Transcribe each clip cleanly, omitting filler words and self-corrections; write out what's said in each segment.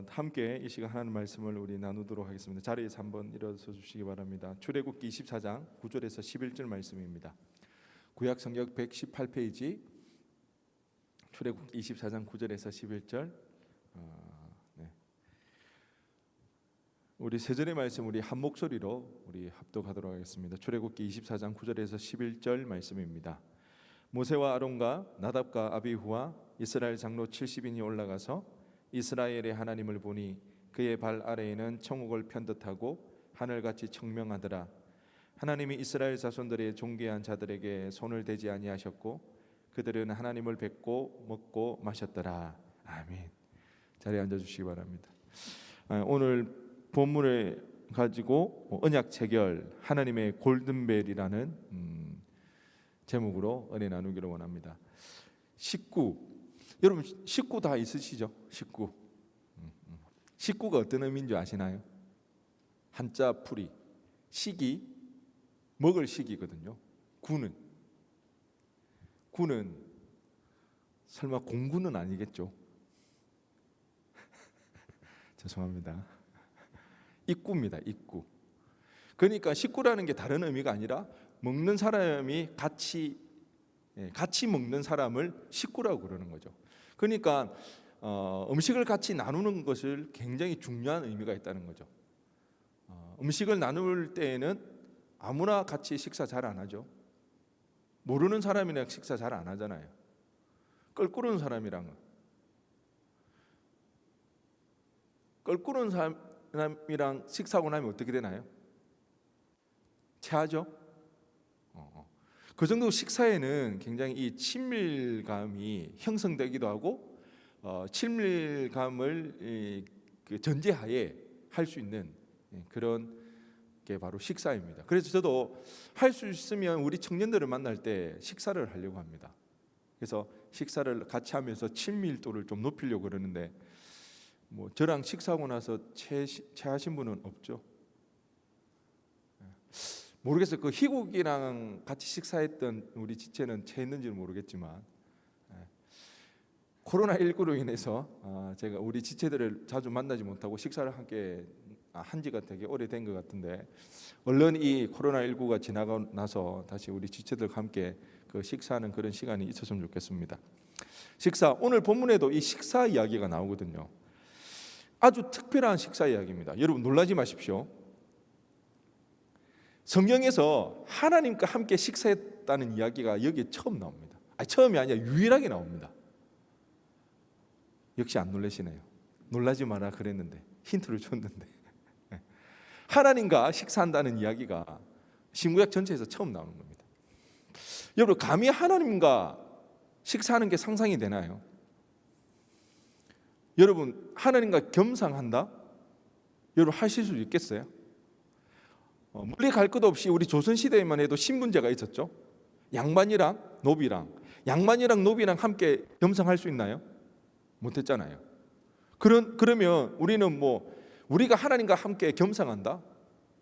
함께 이 시간 하나님 말씀을 우리 나누도록 하겠습니다. 자리에서 한번 일어서 주시기 바랍니다. 출애굽기 24장 9절에서 11절 말씀입니다. 구약 성경 118페이지 출애굽기 24장 9절에서 11절. 우리 세 절의 말씀 우리 한 목소리로 우리 합독하도록 하겠습니다. 출애굽기 24장 9절에서 11절 말씀입니다. 모세와 아론과 나답과 아비후와 이스라엘 장로 70인이 올라가서 이스라엘의 하나님을 보니 그의 발 아래에는 천국을 편듯하고 하늘같이 청명하더라. 하나님이 이스라엘 자손들의 존귀한 자들에게 손을 대지 아니하셨고 그들은 하나님을 뵙고 먹고 마셨더라. 아멘. 자리에 앉아주시기 바랍니다. 오늘 본문을 가지고 언약 체결 하나님의 골든벨이라는 제목으로 은혜 나누기를 원합니다. 식구, 여러분 식구 다 있으시죠? 식구가 어떤 의미인 줄 아시나요? 한자 풀이 식이 먹을 식이거든요. 구는 설마 공구는 아니겠죠? 죄송합니다. 입구입니다. 입구. 그러니까 식구라는 게 다른 의미가 아니라 먹는 사람이 같이 먹는 사람을 식구라고 그러는 거죠. 그러니까 음식을 같이 나누는 것을 굉장히 중요한 의미가 있다는 거죠. 음식을 나눌 때에는 아무나 같이 식사 잘 안 하죠. 모르는 사람이랑 식사 잘 안 하잖아요. 껄끄러운 사람이랑 식사하고 나면 어떻게 되나요? 체하죠? 그 정도 식사에는 굉장히 이 친밀감이 형성되기도 하고 친밀감을 그 전제하에 할 수 있는 그런 게 바로 식사입니다. 그래서 저도 할 수 있으면 우리 청년들을 만날 때 식사를 하려고 합니다. 그래서 식사를 같이 하면서 친밀도를 좀 높이려고 그러는데 뭐 저랑 식사하고 나서 체하신 분은 없죠? 모르겠어요. 그 희국이랑 같이 식사했던 우리 지체는 체했는지는 모르겠지만 코로나19로 인해서 제가 우리 지체들을 자주 만나지 못하고 식사를 함께 한 지가 되게 오래된 것 같은데 얼른 이 코로나19가 지나고 나서 다시 우리 지체들과 함께 그 식사하는 그런 시간이 있었으면 좋겠습니다. 식사, 오늘 본문에도 이 식사 이야기가 나오거든요. 아주 특별한 식사 이야기입니다. 여러분 놀라지 마십시오. 성경에서 하나님과 함께 식사했다는 이야기가 여기에 처음 나옵니다. 처음이 아니라 유일하게 나옵니다. 역시 안 놀라시네요. 놀라지 마라 그랬는데 힌트를 줬는데 하나님과 식사한다는 이야기가 신구약 전체에서 처음 나오는 겁니다. 여러분 감히 하나님과 식사하는 게 상상이 되나요? 여러분 하나님과 겸상한다? 여러분 하실 수 있겠어요? 멀리 갈 것 없이 우리 조선시대에만 해도 신분제가 있었죠. 양반이랑 노비랑 함께 겸상할 수 있나요? 못했잖아요. 그러면 우리는 우리가 하나님과 함께 겸상한다?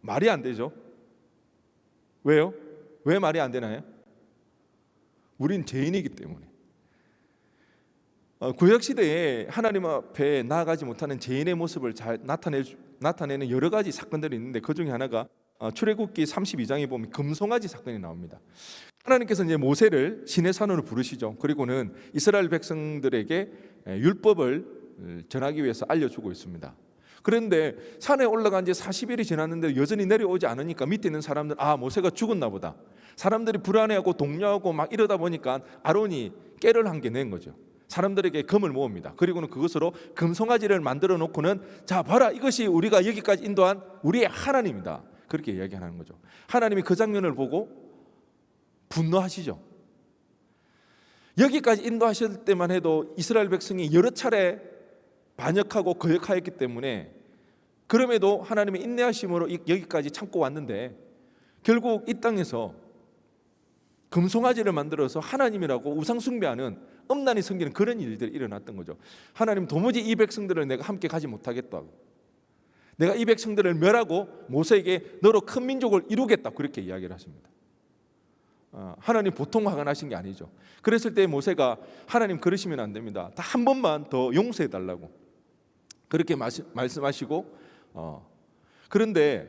말이 안 되죠. 왜요? 왜 말이 안 되나요? 우린 죄인이기 때문에. 구약시대에 하나님 앞에 나아가지 못하는 죄인의 모습을 잘 나타내는 여러 가지 사건들이 있는데 그 중에 하나가 출애굽기 32장에 보면 금송아지 사건이 나옵니다. 하나님께서 이제 모세를 시내산으로 부르시죠. 그리고는 이스라엘 백성들에게 율법을 전하기 위해서 알려주고 있습니다. 그런데 산에 올라간 지 40일이 지났는데 여전히 내려오지 않으니까 밑에 있는 사람들 모세가 죽었나 보다. 사람들이 불안해하고 동요하고 막 이러다 보니까 아론이 깨를 한 개 낸 거죠. 사람들에게 금을 모읍니다. 그리고는 그것으로 금송아지를 만들어 놓고는 자 봐라 이것이 우리가 여기까지 인도한 우리의 하나님이다. 그렇게 이야기하는 거죠. 하나님이 그 장면을 보고 분노하시죠. 여기까지 인도하실 때만 해도 이스라엘 백성이 여러 차례 반역하고 거역하였기 때문에 그럼에도 하나님의 인내하심으로 여기까지 참고 왔는데 결국 이 땅에서 금송아지를 만들어서 하나님이라고 우상 숭배하는 음란이 생기는 그런 일들이 일어났던 거죠. 하나님 도무지 이 백성들을 내가 함께 가지 못하겠다고, 내가 이 백성들을 멸하고 모세에게 너로 큰 민족을 이루겠다 그렇게 이야기를 하십니다. 하나님 보통 화가 나신 게 아니죠. 그랬을 때 모세가 하나님 그러시면 안 됩니다. 다 한 번만 더 용서해 달라고 그렇게 말씀하시고 그런데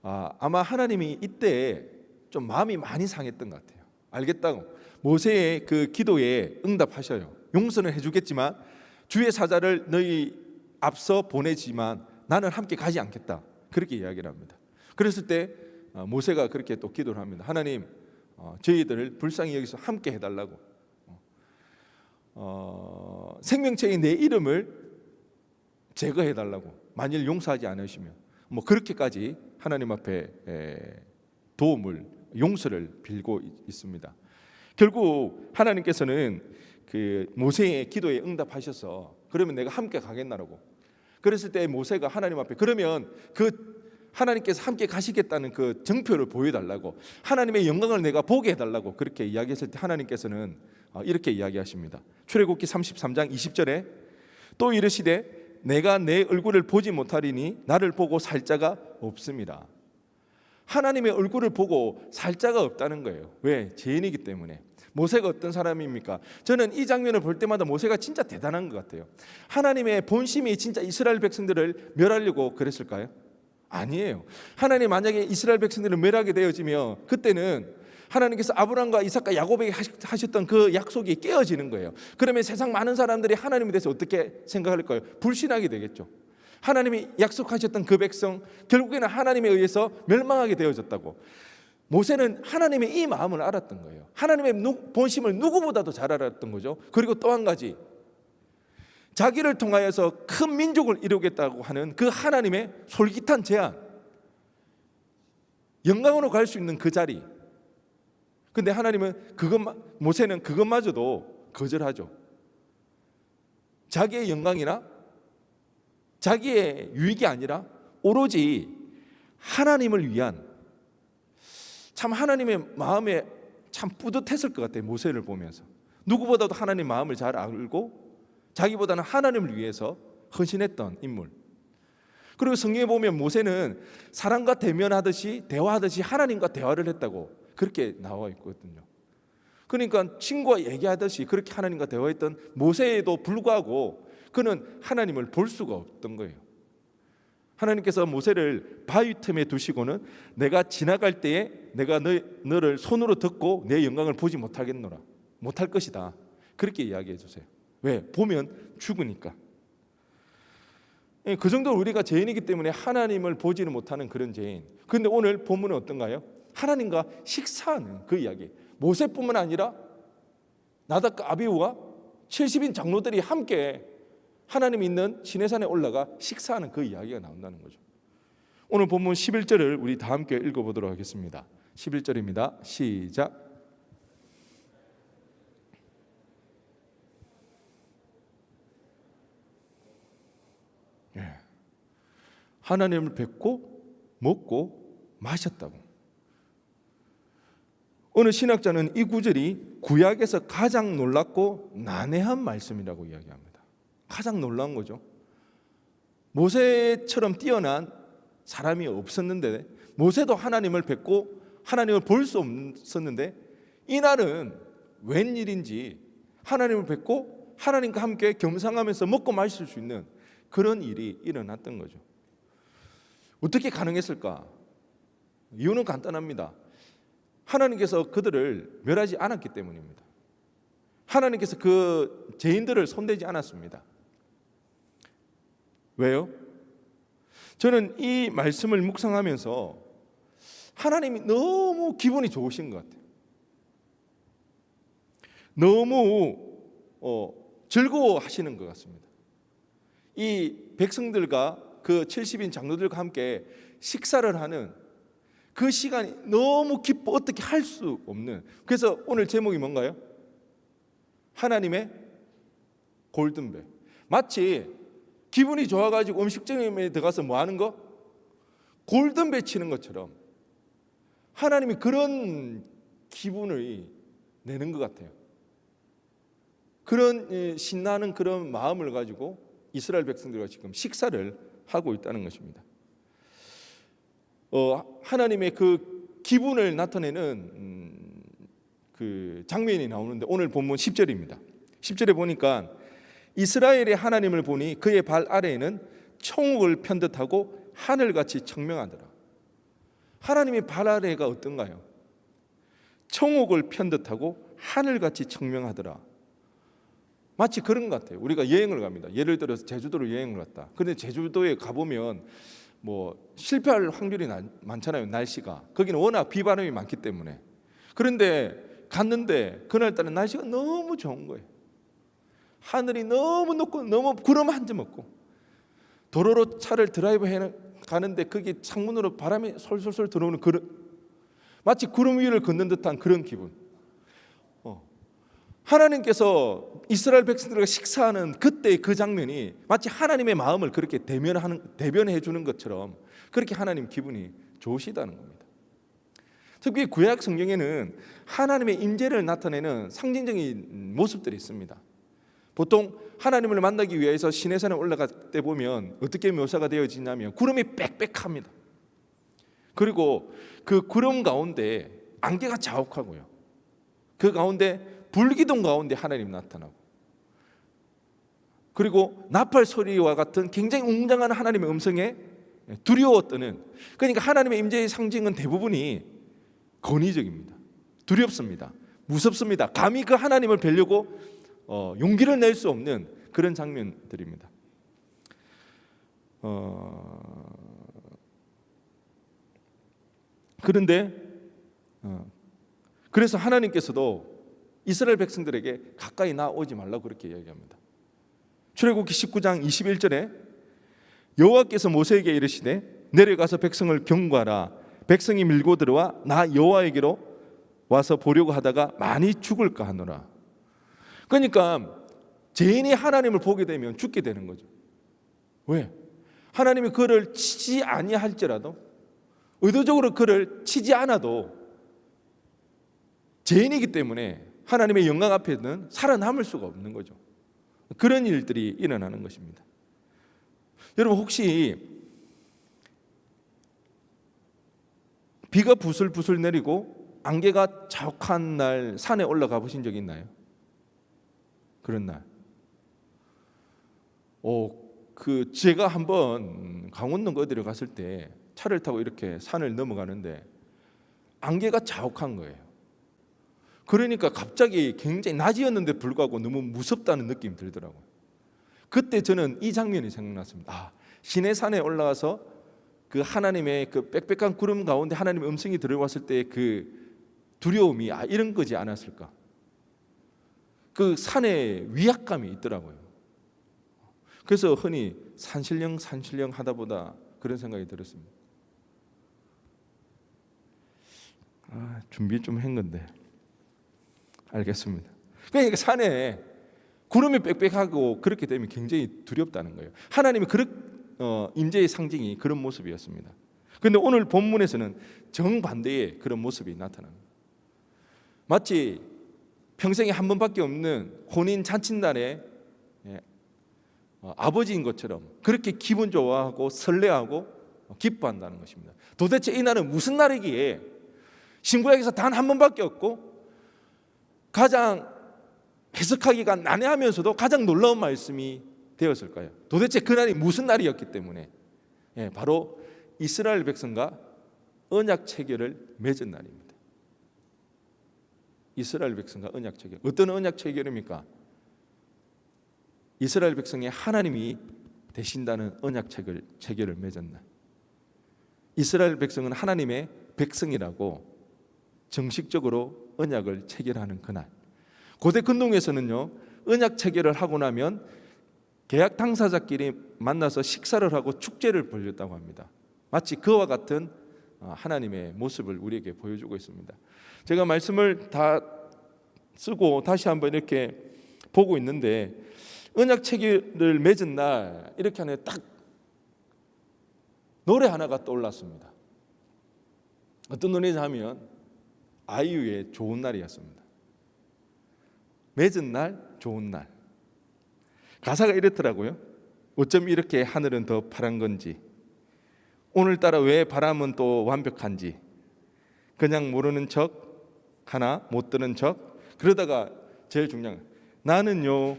아마 하나님이 이때 좀 마음이 많이 상했던 것 같아요. 알겠다고 모세의 그 기도에 응답하셔요. 용서는 해주겠지만 주의 사자를 너희 앞서 보내지만 나는 함께 가지 않겠다, 그렇게 이야기를 합니다. 그랬을 때 모세가 그렇게 또 기도를 합니다. 하나님, 저희들을 불쌍히 여기서 함께 해달라고, 생명체의 내 이름을 제거해달라고, 만일 용서하지 않으시면 뭐 그렇게까지 하나님 앞에 도움을, 용서를 빌고 있습니다. 결국 하나님께서는 그 모세의 기도에 응답하셔서 그러면 내가 함께 가겠나라고, 그랬을 때 모세가 하나님 앞에 그러면 그 하나님께서 함께 가시겠다는 그 증표를 보여달라고, 하나님의 영광을 내가 보게 해달라고 그렇게 이야기했을 때 하나님께서는 이렇게 이야기하십니다. 출애굽기 33장 20절에 또 이르시되 내가 내 얼굴을 보지 못하리니 나를 보고 살 자가 없습니다. 하나님의 얼굴을 보고 살 자가 없다는 거예요. 왜? 죄인이기 때문에. 모세가 어떤 사람입니까? 저는 이 장면을 볼 때마다 모세가 진짜 대단한 것 같아요. 하나님의 본심이 진짜 이스라엘 백성들을 멸하려고 그랬을까요? 아니에요. 하나님 만약에 이스라엘 백성들을 멸하게 되어지면 그때는 하나님께서 아브라함과 이삭과 야곱에게 하셨던 그 약속이 깨어지는 거예요. 그러면 세상 많은 사람들이 하나님에 대해서 어떻게 생각할 거예요? 불신하게 되겠죠. 하나님이 약속하셨던 그 백성 결국에는 하나님에 의해서 멸망하게 되어졌다고. 모세는 하나님의 이 마음을 알았던 거예요. 하나님의 본심을 누구보다도 잘 알았던 거죠. 그리고 또 한 가지, 자기를 통하여서 큰 민족을 이루겠다고 하는 그 하나님의 솔깃한 제안, 영광으로 갈 수 있는 그 자리. 근데 하나님은 모세는 그것마저도 거절하죠. 자기의 영광이나 자기의 유익이 아니라 오로지 하나님을 위한, 참 하나님의 마음에 참 뿌듯했을 것 같아요. 모세를 보면서 누구보다도 하나님 마음을 잘 알고 자기보다는 하나님을 위해서 헌신했던 인물. 그리고 성경에 보면 모세는 사람과 대화하듯이 하나님과 대화를 했다고 그렇게 나와 있거든요. 그러니까 친구와 얘기하듯이 그렇게 하나님과 대화했던 모세에도 불구하고 그는 하나님을 볼 수가 없던 거예요. 하나님께서 모세를 바위 틈에 두시고는 내가 지나갈 때에 내가 너를 손으로 덮고 내 영광을 보지 못하겠노라, 못할 것이다, 그렇게 이야기해 주세요. 왜? 보면 죽으니까. 그 정도로 우리가 죄인이기 때문에 하나님을 보지는 못하는 그런 죄인. 그런데 오늘 본문은 어떤가요? 하나님과 식사하는 그 이야기. 모세뿐만 아니라 나답과 아비후와 70인 장로들이 함께 하나님이 있는 시내산에 올라가 식사하는 그 이야기가 나온다는 거죠. 오늘 본문 11절을 우리 다 함께 읽어보도록 하겠습니다. 11절입니다. 시작. 하나님을 뵙고 먹고 마셨다고. 어느 신학자는 이 구절이 구약에서 가장 놀랍고 난해한 말씀이라고 이야기합니다. 가장 놀라운 거죠. 모세처럼 뛰어난 사람이 없었는데, 모세도 하나님을 뵙고 하나님을 볼 수 없었는데, 이날은 웬일인지 하나님을 뵙고 하나님과 함께 겸상하면서 먹고 마실 수 있는 그런 일이 일어났던 거죠. 어떻게 가능했을까? 이유는 간단합니다. 하나님께서 그들을 멸하지 않았기 때문입니다. 하나님께서 그 죄인들을 손대지 않았습니다. 왜요? 저는 이 말씀을 묵상하면서 하나님이 너무 기분이 좋으신 것 같아요. 너무 즐거워하시는 것 같습니다. 이 백성들과 그 70인 장로들과 함께 식사를 하는 그 시간이 너무 기뻐 어떻게 할 수 없는. 그래서 오늘 제목이 뭔가요? 하나님의 골든벨. 마치 기분이 좋아가지고 음식점에 들어가서 뭐 하는 거? 골든벨 치는 것처럼 하나님이 그런 기분을 내는 것 같아요. 그런 신나는 그런 마음을 가지고 이스라엘 백성들과 지금 식사를 하고 있다는 것입니다. 하나님의 그 기분을 나타내는 그 장면이 나오는데 오늘 본문 10절입니다. 10절에 보니까 이스라엘의 하나님을 보니 그의 발 아래에는 총옥을 편듯하고 하늘같이 청명하더라. 하나님의 발 아래가 어떤가요? 총옥을 편듯하고 하늘같이 청명하더라. 마치 그런 것 같아요. 우리가 여행을 갑니다. 예를 들어서 제주도로 여행을 갔다. 그런데 제주도에 가보면 실패할 확률이 많잖아요. 날씨가. 거기는 워낙 비바람이 많기 때문에. 그런데 갔는데 그날따라 날씨가 너무 좋은 거예요. 하늘이 너무 높고 너무 구름 한 점 없고, 도로로 차를 드라이브 해 가는데 거기 창문으로 바람이 솔솔솔 들어오는 마치 구름 위를 걷는 듯한 그런 기분. 하나님께서 이스라엘 백성들과 식사하는 그때의 그 장면이 마치 하나님의 마음을 그렇게 대변해 주는 것처럼 그렇게 하나님 기분이 좋으시다는 겁니다. 특히 구약 성경에는 하나님의 임재를 나타내는 상징적인 모습들이 있습니다. 보통 하나님을 만나기 위해서 시내산에 올라갈 때 보면 어떻게 묘사가 되어지냐면 구름이 빽빽합니다. 그리고 그 구름 가운데 안개가 자욱하고요. 그 가운데 불기둥 가운데 하나님 나타나고, 그리고 나팔 소리와 같은 굉장히 웅장한 하나님의 음성에 두려워 떠는, 그러니까 하나님의 임재의 상징은 대부분이 권위적입니다. 두렵습니다. 무섭습니다. 감히 그 하나님을 뵈려고 용기를 낼 수 없는 그런 장면들입니다. 그런데 그래서 하나님께서도 이스라엘 백성들에게 가까이 나오지 말라고 그렇게 이야기합니다. 출애굽기 19장 21절에 여호와께서 모세에게 이르시되 내려가서 백성을 경고하라. 백성이 밀고 들어와 나 여호와에게로 와서 보려고 하다가 많이 죽을까 하노라. 그러니까 죄인이 하나님을 보게 되면 죽게 되는 거죠. 왜? 하나님이 그를 치지 아니할지라도, 의도적으로 그를 치지 않아도 죄인이기 때문에 하나님의 영광 앞에는 살아남을 수가 없는 거죠. 그런 일들이 일어나는 것입니다. 여러분, 혹시 비가 부슬부슬 내리고 안개가 자욱한 날 산에 올라가 보신 적 있나요? 그런 날. 제가 한번 강원도 어디를 갔을 때 차를 타고 이렇게 산을 넘어가는데 안개가 자욱한 거예요. 그러니까 갑자기 굉장히 낮이었는데 불구하고 너무 무섭다는 느낌이 들더라고요. 그때 저는 이 장면이 생각났습니다. 시내산에 올라가서 그 하나님의 그 빽빽한 구름 가운데 하나님의 음성이 들어왔을 때 그 두려움이 이런 거지 않았을까? 그 산에 위압감이 있더라고요. 그래서 흔히 산신령 하다 보다 그런 생각이 들었습니다. 준비 좀 한 건데. 알겠습니다. 그러니까 산에 구름이 빽빽하고 그렇게 되면 굉장히 두렵다는 거예요. 하나님의 임재의 상징이 그런 모습이었습니다. 그런데 오늘 본문에서는 정반대의 그런 모습이 나타납니다. 마치 평생에 한 번밖에 없는 혼인 잔칫날에 아버지인 것처럼 그렇게 기분 좋아하고 설레하고 기뻐한다는 것입니다. 도대체 이 날은 무슨 날이기에 신구약에서 단 한 번밖에 없고 가장 해석하기가 난해하면서도 가장 놀라운 말씀이 되었을까요? 도대체 그날이 무슨 날이었기 때문에 바로 이스라엘 백성과 언약 체결을 맺은 날입니다. 이스라엘 백성과 언약 체결. 어떤 언약 체결입니까? 이스라엘 백성의 하나님이 되신다는 언약 체결을 맺은 날. 이스라엘 백성은 하나님의 백성이라고 정식적으로 언약을 체결하는 그날. 고대 근동에서는요, 언약 체결을 하고 나면 계약 당사자끼리 만나서 식사를 하고 축제를 벌였다고 합니다. 마치 그와 같은 하나님의 모습을 우리에게 보여주고 있습니다. 제가 말씀을 다 쓰고 다시 한번 이렇게 보고 있는데 언약 체결을 맺은 날 이렇게 하는 딱 노래 하나가 떠올랐습니다. 어떤 노래냐 하면 아이유의 좋은 날이었습니다. 맺은 날, 좋은 날. 가사가 이렇더라고요. 어쩜 이렇게 하늘은 더 파란 건지, 오늘따라 왜 바람은 또 완벽한지, 그냥 모르는 척 하나 못 드는 척. 그러다가 제일 중요한 나는요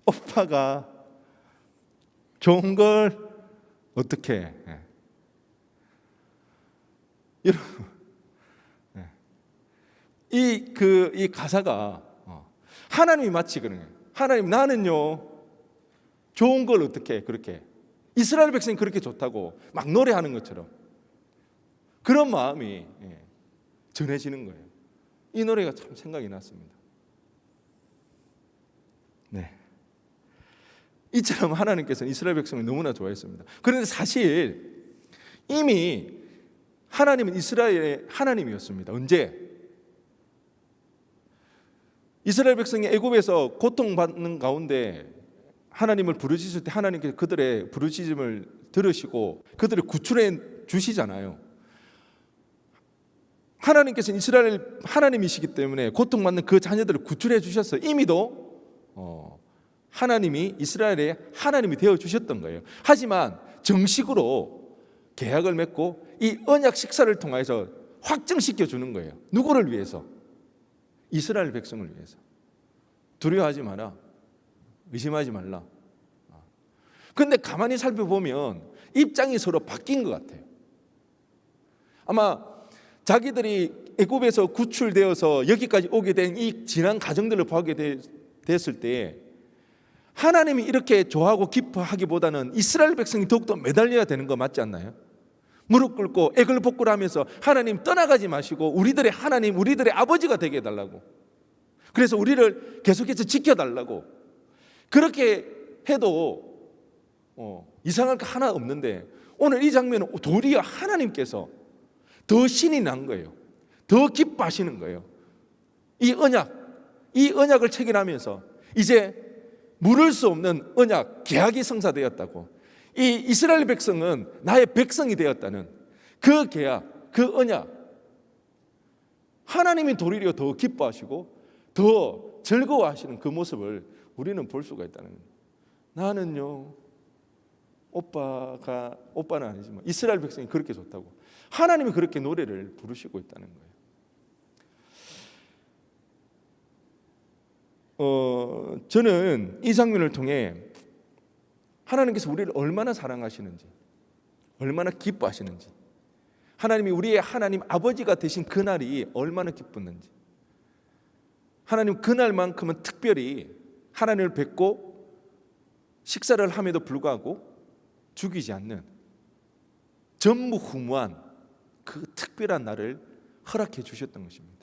오빠가 좋은 걸 어떻게 해? 여러분, 이 가사가 하나님이 마치 그런 거예요. 하나님, 나는요 좋은 걸 어떻게 해? 그렇게 이스라엘 백성이 그렇게 좋다고 막 노래하는 것처럼 그런 마음이 전해지는 거예요. 이 노래가 참 생각이 났습니다. 네, 이처럼 하나님께서는 이스라엘 백성을 너무나 좋아했습니다. 그런데 사실 이미 하나님은 이스라엘의 하나님이었습니다. 언제? 이스라엘 백성이 애굽에서 고통받는 가운데 하나님을 부르짖을 때 하나님께서 그들의 부르짖음을 들으시고 그들을 구출해 주시잖아요. 하나님께서는 이스라엘 하나님이시기 때문에 고통받는 그 자녀들을 구출해 주셨어요. 이미도 하나님이 이스라엘의 하나님이 되어 주셨던 거예요. 하지만 정식으로 계약을 맺고 이 언약 식사를 통해서 확정시켜 주는 거예요. 누구를 위해서? 이스라엘 백성을 위해서. 두려워하지 마라. 의심하지 말라. 그런데 가만히 살펴보면 입장이 서로 바뀐 것 같아요. 아마 자기들이 애굽에서 구출되어서 여기까지 오게 된 이 지난 과정들을 보게 됐을 때 하나님이 이렇게 좋아하고 기뻐하기보다는 이스라엘 백성이 더욱더 매달려야 되는 거 맞지 않나요? 무릎 꿇고 애걸복걸하면서 하나님 떠나가지 마시고 우리들의 하나님, 우리들의 아버지가 되게 해달라고, 그래서 우리를 계속해서 지켜달라고, 그렇게 해도 이상할 거 하나 없는데 오늘 이 장면은 도리어 하나님께서 더 신이 난 거예요. 더 기뻐하시는 거예요. 이 언약을 체결하면서 이제 물을 수 없는 언약, 계약이 성사되었다고, 이 이스라엘 백성은 나의 백성이 되었다는 그 계약, 그 언약, 하나님이 도리어 더 기뻐하시고 더 즐거워하시는 그 모습을 우리는 볼 수가 있다는 거예요. 나는요, 오빠는 아니지만 이스라엘 백성이 그렇게 좋다고, 하나님이 그렇게 노래를 부르시고 있다는 거예요. 저는 이 장면을 통해 하나님께서 우리를 얼마나 사랑하시는지, 얼마나 기뻐하시는지, 하나님이 우리의 하나님 아버지가 되신 그날이 얼마나 기뻤는지, 하나님 그날만큼은 특별히 하나님을 뵙고 식사를 함에도 불구하고 죽이지 않는 전무후무한 그 특별한 날을 허락해 주셨던 것입니다.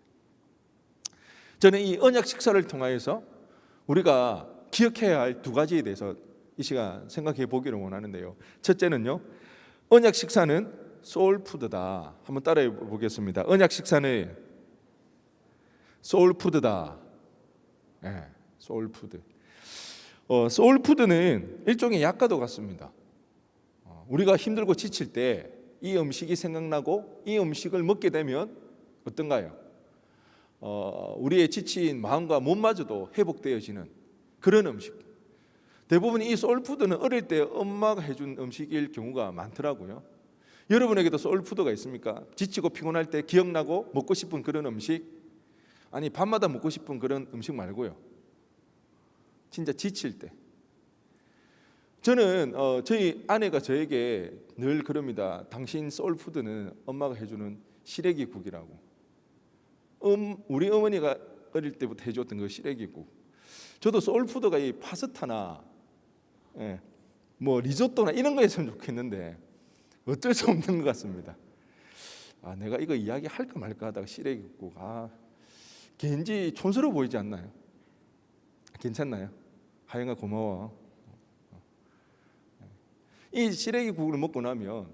저는 이 언약 식사를 통하여서 우리가 기억해야 할 두 가지에 대해서 이 시간 생각해 보기를 원하는데요. 첫째는요, 언약 식사는 소울푸드다. 한번 따라해 보겠습니다. 언약 식사는 소울푸드다. 네, 소울푸드. 소울푸드는 일종의 약과도 같습니다. 우리가 힘들고 지칠 때 이 음식이 생각나고 이 음식을 먹게 되면 어떤가요? 우리의 지친 마음과 몸마저도 회복되어지는 그런 음식. 대부분 이 소울푸드는 어릴 때 엄마가 해준 음식일 경우가 많더라고요. 여러분에게도 소울푸드가 있습니까? 지치고 피곤할 때 기억나고 먹고 싶은 그런 음식, 아니 밤마다 먹고 싶은 그런 음식 말고요, 진짜 지칠 때. 저는 저희 아내가 저에게 늘 그럽니다. 당신 소울푸드는 엄마가 해주는 시래기국이라고. 우리 어머니가 어릴 때부터 해줬던 그 시래기국. 저도 소울푸드가 이 파스타나 뭐 리조또나 이런 거였으면 좋겠는데 어쩔 수 없는 것 같습니다. 내가 이거 이야기할까 말까 하다가 시래기국, 왠지 촌스러워 보이지 않나요? 괜찮나요? 하영아 고마워. 이 시래기국을 먹고 나면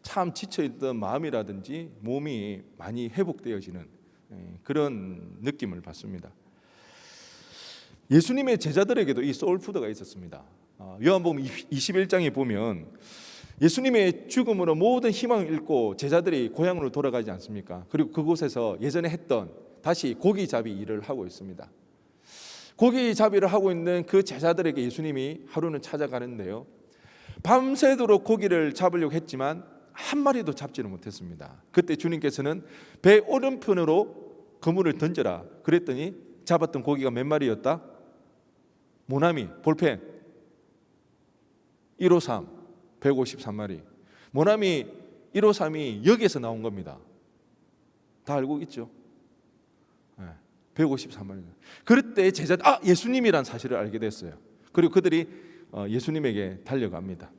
참 지쳐있던 마음이라든지 몸이 많이 회복되어지는 그런 느낌을 받습니다. 예수님의 제자들에게도 이 소울푸드가 있었습니다. 요한복음 21장에 보면 예수님의 죽음으로 모든 희망을 잃고 제자들이 고향으로 돌아가지 않습니까? 그리고 그곳에서 예전에 했던 다시 고기잡이 일을 하고 있습니다. 고기잡이를 하고 있는 그 제자들에게 예수님이 하루는 찾아가는데요, 밤새도록 고기를 잡으려고 했지만 한 마리도 잡지는 못했습니다. 그때 주님께서는 배 오른편으로 그물을 던져라 그랬더니 잡았던 고기가 몇 마리였다? 모나미, 볼펜 153, 153마리. 모나미 153이 여기에서 나온 겁니다. 다 알고 있죠? 153마리. 그럴 때 제자들 예수님이란 사실을 알게 됐어요. 그리고 그들이 예수님에게 달려갑니다.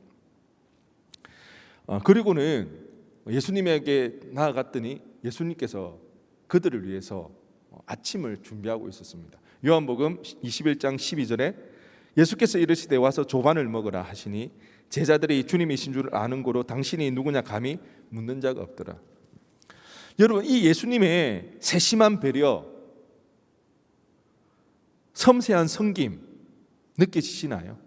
그리고는 예수님에게 나아갔더니 예수님께서 그들을 위해서 아침을 준비하고 있었습니다. 요한복음 21장 12절에 예수께서 이르시되 와서 조반을 먹으라 하시니 제자들이 주님이신 줄 아는 고로 당신이 누구냐 감히 묻는 자가 없더라. 여러분, 이 예수님의 세심한 배려, 섬세한 섬김 느껴지시나요?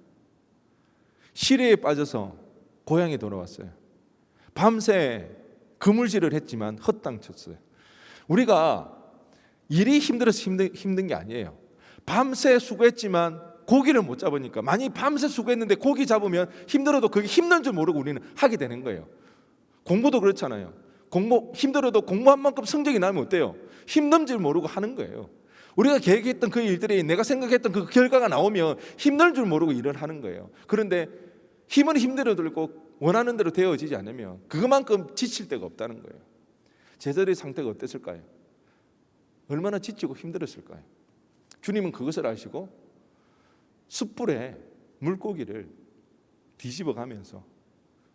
시래에 빠져서 고향에 돌아왔어요. 밤새 그물질을 했지만 헛땅쳤어요. 우리가 일이 힘들어서 힘든 게 아니에요. 밤새 수고했지만 고기를 못 잡으니까, 많이 밤새 수고했는데 고기 잡으면 힘들어도 그게 힘든 줄 모르고 우리는 하게 되는 거예요. 공부도 그렇잖아요. 힘들어도 공부한 만큼 성적이 나면 어때요? 힘든 줄 모르고 하는 거예요. 우리가 계획했던 그 일들이 내가 생각했던 그 결과가 나오면 힘든 줄 모르고 일을 하는 거예요. 그런데 힘은 힘대로 들고 원하는 대로 되어지지 않으면 그만큼 지칠 데가 없다는 거예요. 제자들의 상태가 어땠을까요? 얼마나 지치고 힘들었을까요? 주님은 그것을 아시고 숯불에 물고기를 뒤집어 가면서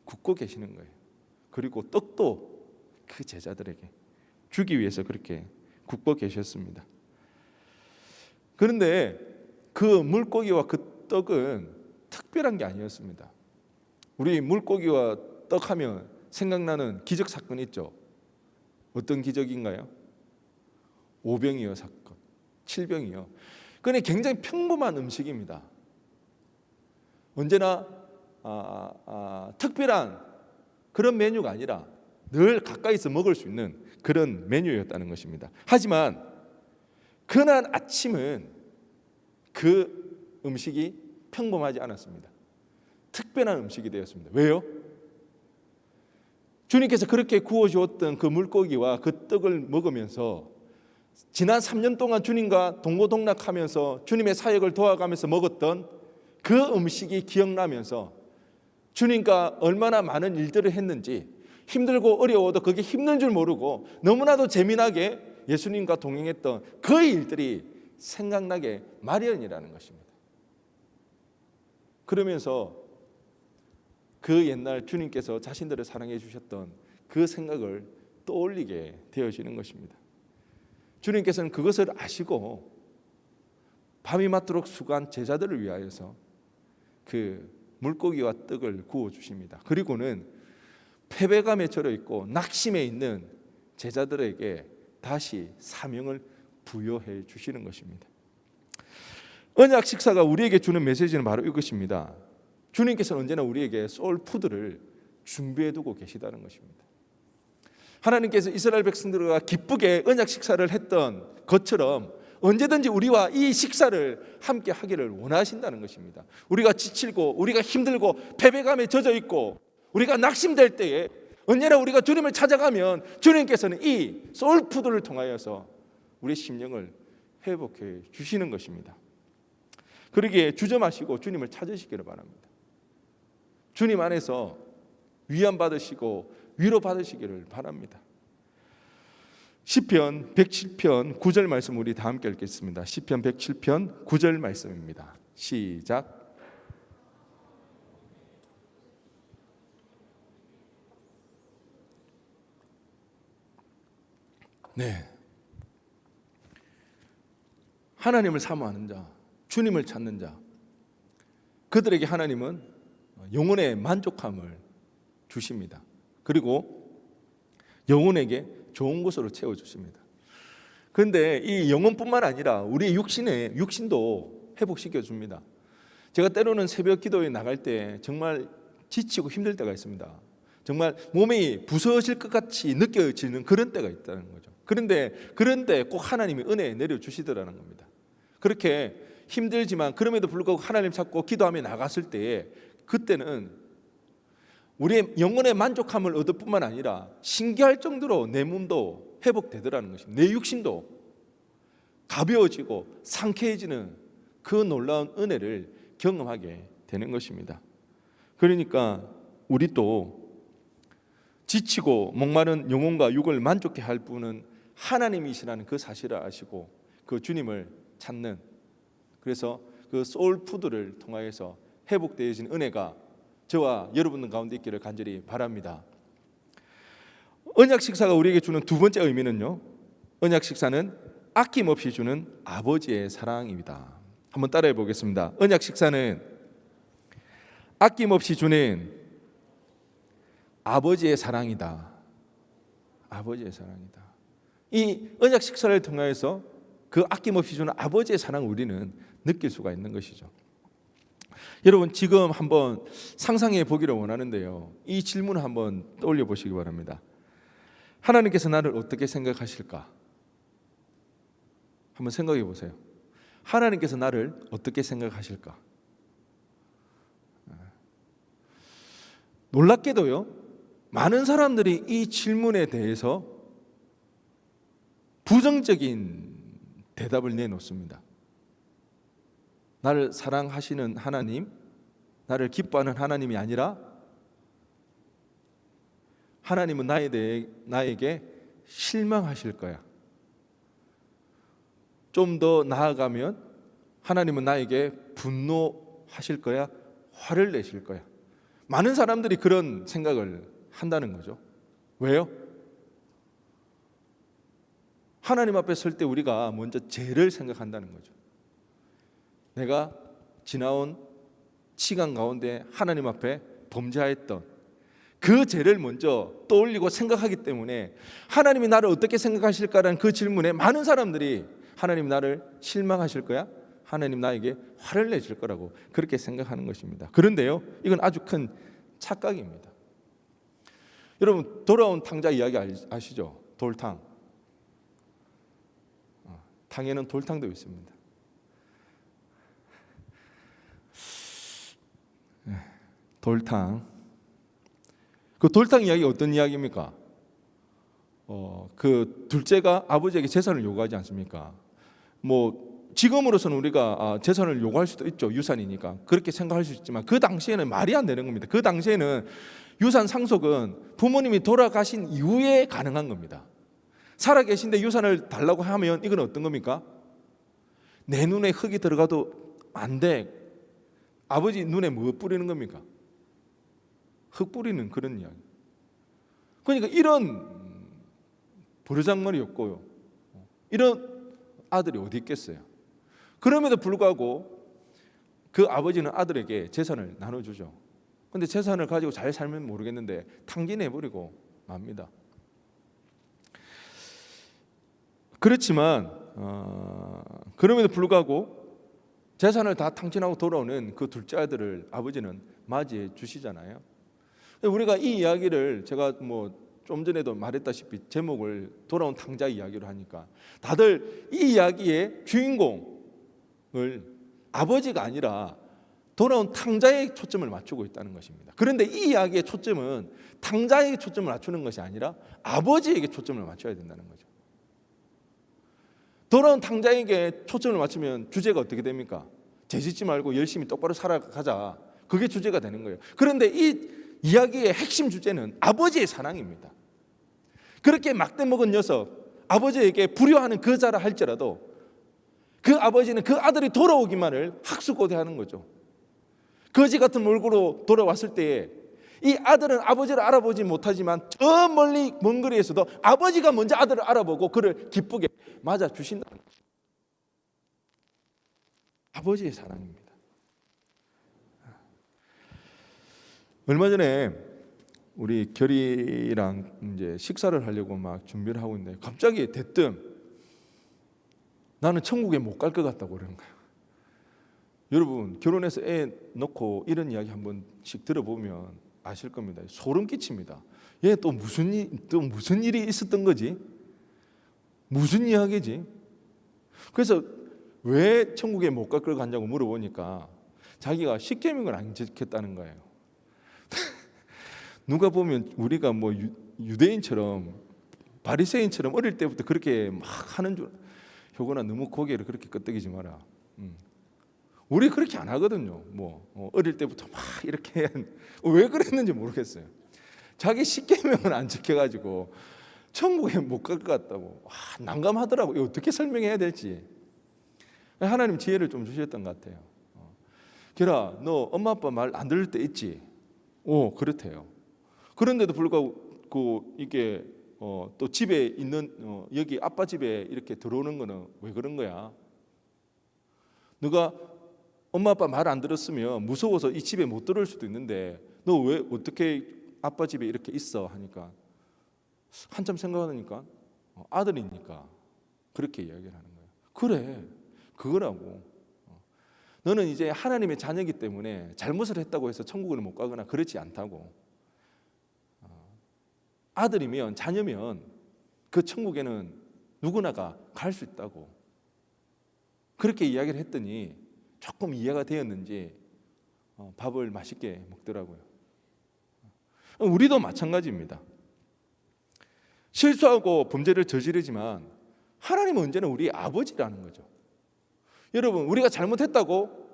굽고 계시는 거예요. 그리고 떡도 그 제자들에게 주기 위해서 그렇게 굽고 계셨습니다. 그런데 그 물고기와 그 떡은 특별한 게 아니었습니다. 우리 물고기와 떡하면 생각나는 기적 사건이 있죠. 어떤 기적인가요? 오병이어 사건, 칠병이어. 그런데 굉장히 평범한 음식입니다. 언제나 특별한 그런 메뉴가 아니라 늘 가까이서 먹을 수 있는 그런 메뉴였다는 것입니다. 하지만 그날 아침은 그 음식이 평범하지 않았습니다. 특별한 음식이 되었습니다. 왜요? 주님께서 그렇게 구워주었던 그 물고기와 그 떡을 먹으면서 지난 3년 동안 주님과 동고동락하면서 주님의 사역을 도와가면서 먹었던 그 음식이 기억나면서 주님과 얼마나 많은 일들을 했는지, 힘들고 어려워도 그게 힘든 줄 모르고 너무나도 재미나게 예수님과 동행했던 그 일들이 생각나게 마련이라는 것입니다. 그러면서 그 옛날 주님께서 자신들을 사랑해 주셨던 그 생각을 떠올리게 되어지는 것입니다. 주님께서는 그것을 아시고 밤이 맞도록 수고한 제자들을 위하여서 그 물고기와 떡을 구워 주십니다. 그리고는 패배감에 절어 있고 낙심해 있는 제자들에게 다시 사명을 부여해 주시는 것입니다. 언약 식사가 우리에게 주는 메시지는 바로 이것입니다. 주님께서는 언제나 우리에게 소울푸드를 준비해 두고 계시다는 것입니다. 하나님께서 이스라엘 백성들과 기쁘게 언약 식사를 했던 것처럼 언제든지 우리와 이 식사를 함께 하기를 원하신다는 것입니다. 우리가 지치고 우리가 힘들고 패배감에 젖어 있고 우리가 낙심될 때에 언제나 우리가 주님을 찾아가면 주님께서는 이 소울푸드를 통하여서 우리의 심령을 회복해 주시는 것입니다. 그러기에 주저마시고 주님을 찾으시기를 바랍니다. 주님 안에서 위안 받으시고 위로 받으시기를 바랍니다. 시편 107편 9절 말씀 우리 다 함께 읽겠습니다. 시편 107편 9절 말씀입니다. 시작. 네. 하나님을 사모하는 자, 주님을 찾는 자, 그들에게 하나님은 영혼의 만족함을 주십니다. 그리고 영혼에게 좋은 것으로 채워주십니다. 그런데 이 영혼뿐만 아니라 우리 육신도 회복시켜줍니다. 제가 때로는 새벽 기도에 나갈 때 정말 지치고 힘들 때가 있습니다. 정말 몸이 부서질 것 같이 느껴지는 그런 때가 있다는 거죠. 그런데 꼭 하나님이 은혜 내려주시더라는 겁니다. 그렇게 힘들지만 그럼에도 불구하고 하나님 찾고 기도하며 나갔을 때에 그때는 우리의 영혼의 만족함을 얻을 뿐만 아니라 신기할 정도로 내 몸도 회복되더라는 것입니다. 내 육신도 가벼워지고 상쾌해지는 그 놀라운 은혜를 경험하게 되는 것입니다. 그러니까 우리 또 지치고 목마른 영혼과 육을 만족케 할 분은 하나님이시라는 그 사실을 아시고 그 주님을 찾는, 그래서 그 소울푸드를 통하여서 회복되어진 은혜가 저와 여러분 가운데 있기를 간절히 바랍니다. 언약 식사가 우리에게 주는 두 번째 의미는요, 언약 식사는 아낌없이 주는 아버지의 사랑입니다. 한번 따라해 보겠습니다. 언약 식사는 아낌없이 주는 아버지의 사랑이다. 아버지의 사랑이다. 이 언약 식사를 통해서 그 아낌없이 주는 아버지의 사랑을 우리는 느낄 수가 있는 것이죠. 여러분, 지금 한번 상상해 보기를 원하는데요, 이 질문을 한번 떠올려 보시기 바랍니다. 하나님께서 나를 어떻게 생각하실까? 한번 생각해 보세요. 하나님께서 나를 어떻게 생각하실까? 놀랍게도요, 많은 사람들이 이 질문에 대해서 부정적인 대답을 내놓습니다. 나를 사랑하시는 하나님, 나를 기뻐하는 하나님이 아니라 하나님은 나에게 실망하실 거야. 좀 더 나아가면 하나님은 나에게 분노하실 거야, 화를 내실 거야. 많은 사람들이 그런 생각을 한다는 거죠. 왜요? 하나님 앞에 설 때 우리가 먼저 죄를 생각한다는 거죠. 내가 지나온 시간 가운데 하나님 앞에 범죄하였던 그 죄를 먼저 떠올리고 생각하기 때문에 하나님이 나를 어떻게 생각하실까라는 그 질문에 많은 사람들이 하나님 나를 실망하실 거야? 하나님 나에게 화를 내실 거라고 그렇게 생각하는 것입니다. 그런데요, 이건 아주 큰 착각입니다. 여러분, 돌아온 탕자 이야기 아시죠? 돌탕. 탕에는 돌탕도 있습니다. 돌탕. 그 돌탕 이야기 어떤 이야기입니까? 그 둘째가 아버지에게 재산을 요구하지 않습니까? 뭐 지금으로서는 우리가 재산을 요구할 수도 있죠. 유산이니까 그렇게 생각할 수 있지만 그 당시에는 말이 안 되는 겁니다. 그 당시에는 유산 상속은 부모님이 돌아가신 이후에 가능한 겁니다. 살아 계신데 유산을 달라고 하면 이건 어떤 겁니까? 내 눈에 흙이 들어가도 안 돼. 아버지 눈에 뭐 뿌리는 겁니까? 흙 뿌리는 그런 이야기. 그러니까 이런 버르장머리였고요, 이런 아들이 어디 있겠어요? 그럼에도 불구하고 그 아버지는 아들에게 재산을 나눠주죠. 그런데 재산을 가지고 잘 살면 모르겠는데 탕진해버리고 맙니다. 그렇지만 그럼에도 불구하고 재산을 다 탕진하고 돌아오는 그 둘째 아들을 아버지는 맞이해 주시잖아요. 우리가 이 이야기를 제가 좀 전에도 말했다시피 제목을 돌아온 탕자 이야기로 하니까 다들 이 이야기의 주인공을 아버지가 아니라 돌아온 탕자에 초점을 맞추고 있다는 것입니다. 그런데 이 이야기의 초점은 탕자에게 초점을 맞추는 것이 아니라 아버지에게 초점을 맞춰야 된다는 거죠. 돌아온 탕자에게 초점을 맞추면 주제가 어떻게 됩니까? 죄짓지 말고 열심히 똑바로 살아가자. 그게 주제가 되는 거예요. 그런데 이 이야기의 핵심 주제는 아버지의 사랑입니다. 그렇게 막대 먹은 녀석, 아버지에게 불효하는 그 자라 할지라도 그 아버지는 그 아들이 돌아오기만을 학수고대하는 거죠. 거지 같은 얼굴로 돌아왔을 때에 이 아들은 아버지를 알아보지 못하지만 저 멀리 먼 거리에서도 아버지가 먼저 아들을 알아보고 그를 기쁘게 맞아주신다는 거죠. 아버지의 사랑입니다. 얼마 전에 우리 결이랑 이제 식사를 하려고 막 준비를 하고 있는데 갑자기 대뜸 나는 천국에 못 갈 것 같다고 그러는 거예요. 여러분, 결혼해서 애 놓고 이런 이야기 한 번씩 들어보면 아실 겁니다. 소름 끼칩니다. 얘 또 무슨 일이 있었던 거지? 무슨 이야기지? 그래서 왜 천국에 못 갈 걸 간다고 물어보니까 자기가 십계명을 안 지켰다는 거예요. 누가 보면 우리가 유대인처럼 바리새인처럼 어릴 때부터 그렇게 막 하는 줄, 효건아 너무 고개를 그렇게 끄덕이지 마라. 우리 그렇게 안 하거든요. 어릴 때부터 막 이렇게 왜 그랬는지 모르겠어요. 자기 십계명을 안 지켜가지고 천국에 못 갈 것 같다고 난감하더라고요. 이거 어떻게 설명해야 될지. 하나님 지혜를 좀 주셨던 것 같아요. 결아, 너 엄마 아빠 말 안 들을 때 있지? 그렇대요. 그런데도 불구하고 이게 또 집에 있는 여기 아빠 집에 이렇게 들어오는 거는 왜 그런 거야? 너가 엄마 아빠 말 안 들었으면 무서워서 이 집에 못 들어올 수도 있는데 너 왜 어떻게 아빠 집에 이렇게 있어? 하니까 한참 생각하니까 아들이니까 그렇게 이야기를 하는 거예요. 그래, 그거라고. 너는 이제 하나님의 자녀이기 때문에 잘못을 했다고 해서 천국을 못 가거나 그렇지 않다고. 아들이면, 자녀면 그 천국에는 누구나가 갈 수 있다고. 그렇게 이야기를 했더니 조금 이해가 되었는지 밥을 맛있게 먹더라고요. 우리도 마찬가지입니다. 실수하고 범죄를 저지르지만 하나님은 언제나 우리 아버지라는 거죠. 여러분, 우리가 잘못했다고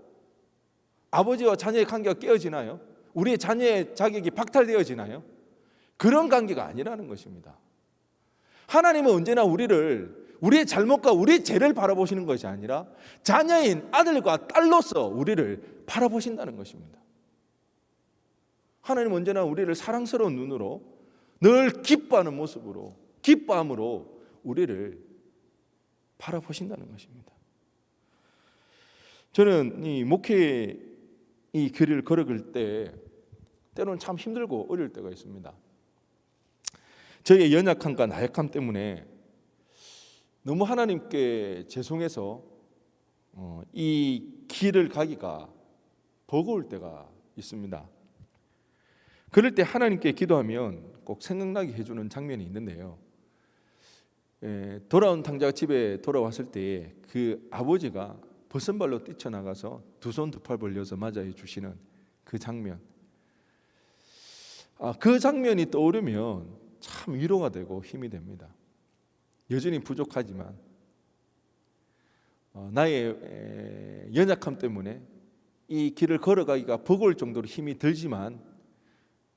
아버지와 자녀의 관계가 깨어지나요? 우리의 자녀의 자격이 박탈되어지나요? 그런 관계가 아니라는 것입니다. 하나님은 언제나 우리의 잘못과 우리의 죄를 바라보시는 것이 아니라 자녀인 아들과 딸로서 우리를 바라보신다는 것입니다. 하나님은 언제나 우리를 사랑스러운 눈으로 늘 기뻐하는 모습으로, 기뻐함으로 우리를 바라보신다는 것입니다. 저는 이 목회 이 길을 걸어갈 때 때로는 참 힘들고 어려울 때가 있습니다. 저의 연약함과 나약함 때문에 너무 하나님께 죄송해서 이 길을 가기가 버거울 때가 있습니다. 그럴 때 하나님께 기도하면 꼭 생각나게 해주는 장면이 있는데요. 돌아온 탕자가 집에 돌아왔을 때 그 아버지가 벗은발로 뛰쳐나가서 두 손 두 팔 벌려서 맞이해 주시는 그 장면. 그 장면이 떠오르면 참 위로가 되고 힘이 됩니다. 여전히 부족하지만 나의 연약함 때문에 이 길을 걸어가기가 버거울 정도로 힘이 들지만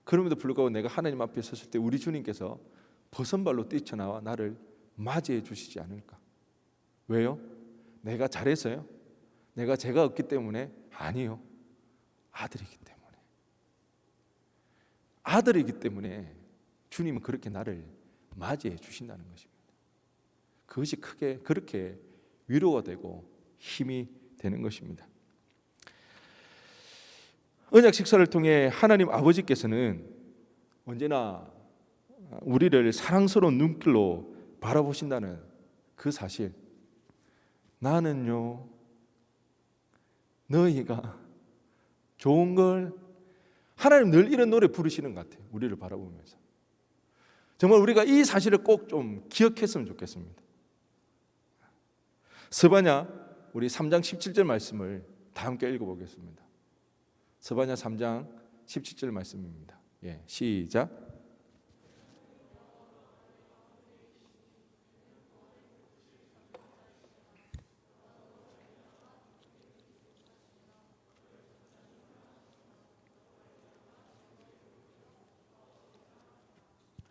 그럼에도 불구하고 내가 하나님 앞에 섰을 때 우리 주님께서 벗은발로 뛰쳐나와 나를 맞이해 주시지 않을까. 왜요? 내가 잘해서요? 내가 죄가 없기 때문에? 아니요. 아들이기 때문에. 아들이기 때문에 주님은 그렇게 나를 맞이해 주신다는 것입니다. 그것이 크게 그렇게 위로가 되고 힘이 되는 것입니다. 언약 식사를 통해 하나님 아버지께서는 언제나 우리를 사랑스러운 눈길로 바라보신다는 그 사실. 나는요, 너희가 좋은 걸, 하나님 늘 이런 노래 부르시는 것 같아요. 우리를 바라보면서. 정말 우리가 이 사실을 꼭 좀 기억했으면 좋겠습니다. 스바냐 우리 3장 17절 말씀을 다 함께 읽어보겠습니다. 스바냐 3장 17절 말씀입니다. 시작.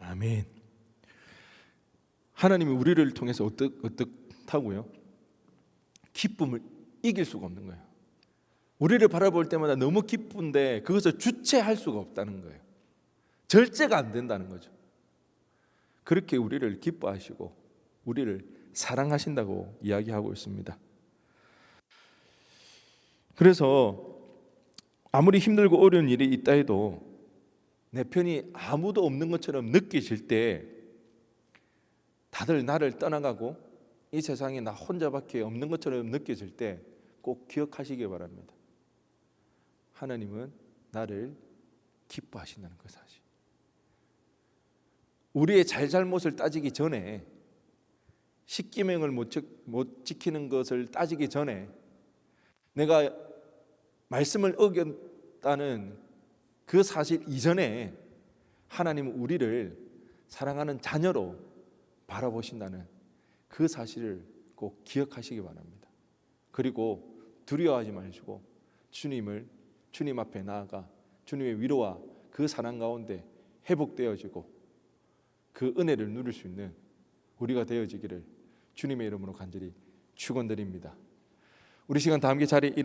아멘. 하나님이 우리를 통해서 어떻다고요? 기쁨을 이길 수가 없는 거예요. 우리를 바라볼 때마다 너무 기쁜데 그것을 주체할 수가 없다는 거예요. 절제가 안 된다는 거죠. 그렇게 우리를 기뻐하시고 우리를 사랑하신다고 이야기하고 있습니다. 그래서 아무리 힘들고 어려운 일이 있다 해도 내 편이 아무도 없는 것처럼 느껴질 때, 다들 나를 떠나가고 이 세상에 나 혼자밖에 없는 것처럼 느껴질 때 꼭 기억하시기 바랍니다. 하나님은 나를 기뻐하신다는 그 사실. 우리의 잘잘못을 따지기 전에, 십계명을 못 지키는 것을 따지기 전에, 내가 말씀을 어겼다는 그 사실 이전에 하나님은 우리를 사랑하는 자녀로 바라보신다는 그 사실을 꼭 기억하시기 바랍니다. 그리고 두려워하지 마시고 주님 앞에 나아가 주님의 위로와 그 사랑 가운데 회복되어지고 그 은혜를 누릴 수 있는 우리가 되어지기를 주님의 이름으로 간절히 축원드립니다. 우리 시간 다 함께 자리에 일어나